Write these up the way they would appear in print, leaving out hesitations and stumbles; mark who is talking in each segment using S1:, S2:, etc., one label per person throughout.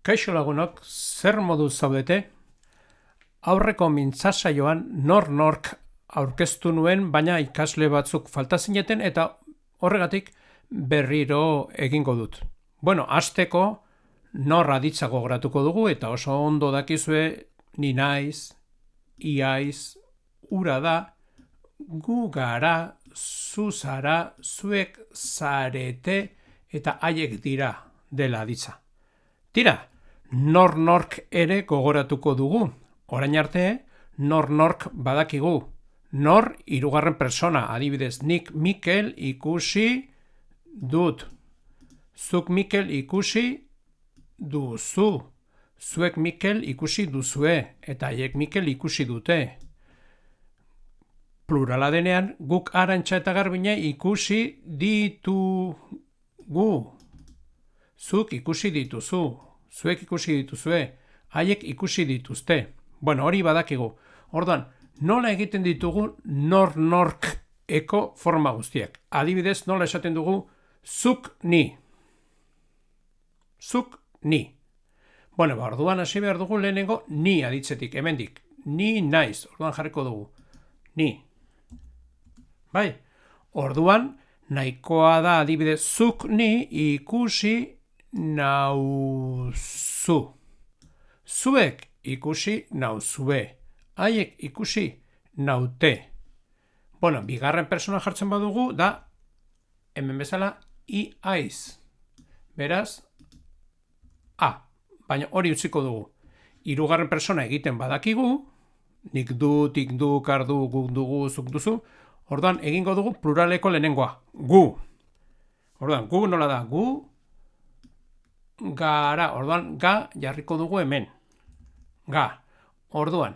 S1: Kaixo lagunok, zer modu zaudete? Aurreko mintzasaioan nork aurkeztu nuen, baina ikasle batzuk falta zineten eta horregatik berriro egingo dut. Bueno, hasteko nor aditza gogoratuko dugu eta oso ondo dakizue ni naiz, iaiz, ura da, gu gara, zu zara, zuek zarete eta haiek dira dela aditza. Tira, nork ere gogoratuko dugu. Orain arte, nork badakigu. Nor hirugarren persona, adibidez, nik Mikel ikusi dut. Zuk Mikel ikusi duzu. Zuek Mikel ikusi duzue, eta haiek Mikel ikusi dute. Plurala denean, guk Arantxa eta Garbine ikusi ditugu. Zuk ikusi dituzu, zuek ikusi dituzue, haiek ikusi dituzte. Bueno, hori badakigu. Orduan, nola egiten ditugu nork eko forma guztiak? Adibidez, nola esaten dugu zuk ni. Zuk ni. Bueno, orduan hasi behar dugu lehenengo ni aditzetik, hemendik. Ni naiz, orduan jarriko dugu. Ni. Bai, orduan nahikoa da adibidez zuk ni ikusi nauzu. Zuek ikusi nauzue. Haiek ikusi naute. Bueno, bigarren persona jartzen badugu da hemen bezala iaiz. Beraz, baina hori utziko dugu. Hirugarren persona egiten badakigu, nik du, tik du, kar du, guk dugu, zuk duzu, orduan egingo dugu pluraleko lehenengoa, gu. Orduan, gu nola da, gu, gara, orduan, ga jarriko dugu hemen. Ga, orduan,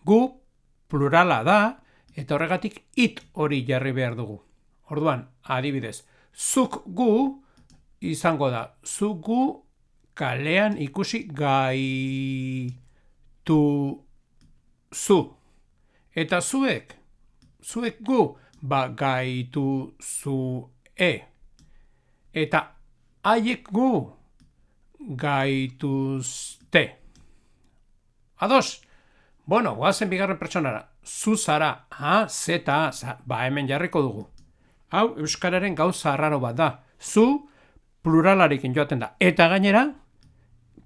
S1: gu plurala da, eta horregatik it hori jarri behar dugu. Orduan, adibidez, zuk gu izango da, zuk gu kalean ikusi gaituzu. Eta zuek gu gaituzue. Eta haiek gu gaituzte. Ados? Bueno, goazen bigarren pertsonara. Zu zara, zeta, hemen jarriko dugu. Hau, euskararen gauza arraro bat da. Zu pluralarekin joaten da. Eta gainera,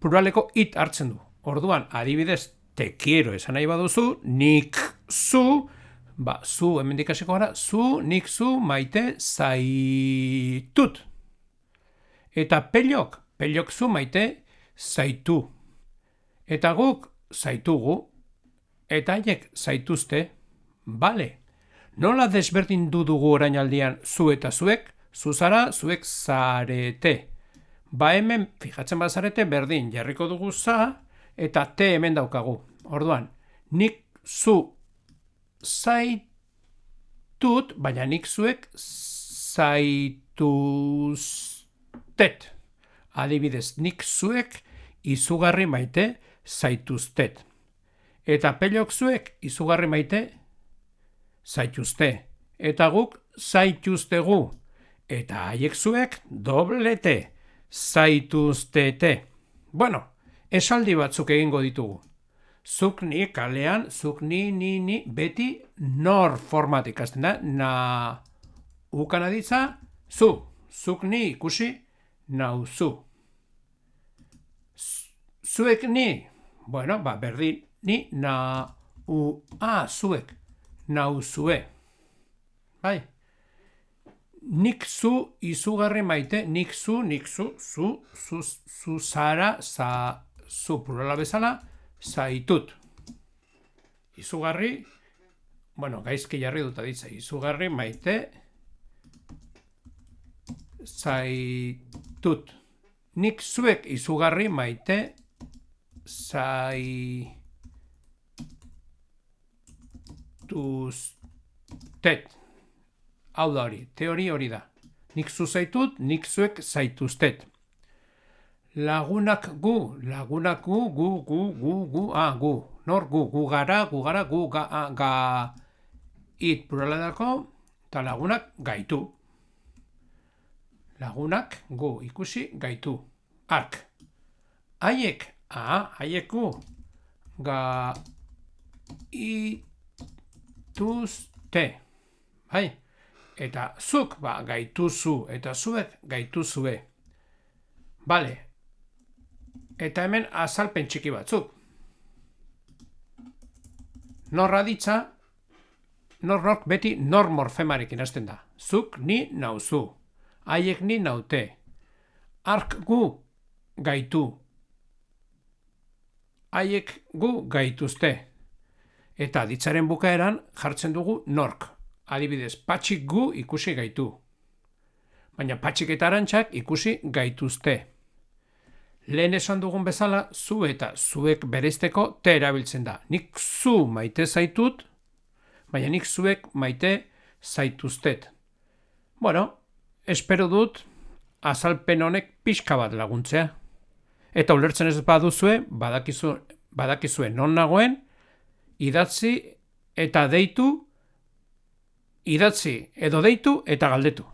S1: pluraleko it hartzen du. Orduan, adibidez, te quiero esan nahi baduzu, nik zu, zu hemendik hasiko gara, zu, nik zu, maite zaitut. Eta pelok zu maite zaitu. Eta guk zaitugu, eta haiek zaituzte, bale. Nola desberdin dugu orain aldian zu eta zuek, zu zara, zuek zarete. Hemen, fijatzen bazarete, berdin jarriko dugu za, eta te hemen daukagu. Orduan, nik zu zaitut, baina nik zuek zaituztet. Adibidez, nik zuek izugarri maite zaituztet. Eta pelok zuek izugarri maite zaituzte. Eta guk zaituztegu. Eta haiek zuek doblete zaituztete. Bueno, esaldi batzuk egingo ditugu. Zuk ni kalean, zuk ni, beti nor format ikasten da. Na ukan aditza, zu. Zuk ni ikusi nauzu. Zuek ni, bueno, berdin, ni zuek, nauzue. Bai. Nik zu izugarri maite, nik zu, zu zara, zu plurala bezala, zaitut. Izugarri, bueno, gaizki jarri dut aditza, izugarri maite, zaitut. Nik zuek izugarri maite, zaituztet. Hau da hori, teori hori da. Nik zu zaitut, nik zuek zaituztet. Lagunak gu, gu. Nor gu, gu gara, gu ga it pluraladako, eta lagunak gaitu. Lagunak gu ikusi gaitu. Ark. Haiek, haieku, gaituzte, bai? Eta zuk, gaituzu, eta zuek gaituzue. Bale, eta hemen azalpen txiki batzuk. Norra ditza, nork beti nor morfemarekin hasten da. Zuk ni nauzu, haiek ni naute. Ark gu gaitu, haiek gu gaituzte. Eta ditzaren bukaeran jartzen dugu nork. Adibidez, patxik gu ikusi gaitu. Baina patxik eta arantxak ikusi gaituzte. Lehen esan dugun bezala, zu eta zuek bereizteko te erabiltzen da. Nik zu maite zaitut, baina nik zuek maite zaituztet. Bueno, espero dut azalpen honek pixka bat laguntzea. Eta ulertzen ez baduzue, badakizue non nagoen, idatzi eta deitu, idatzi edo deitu eta galdetu.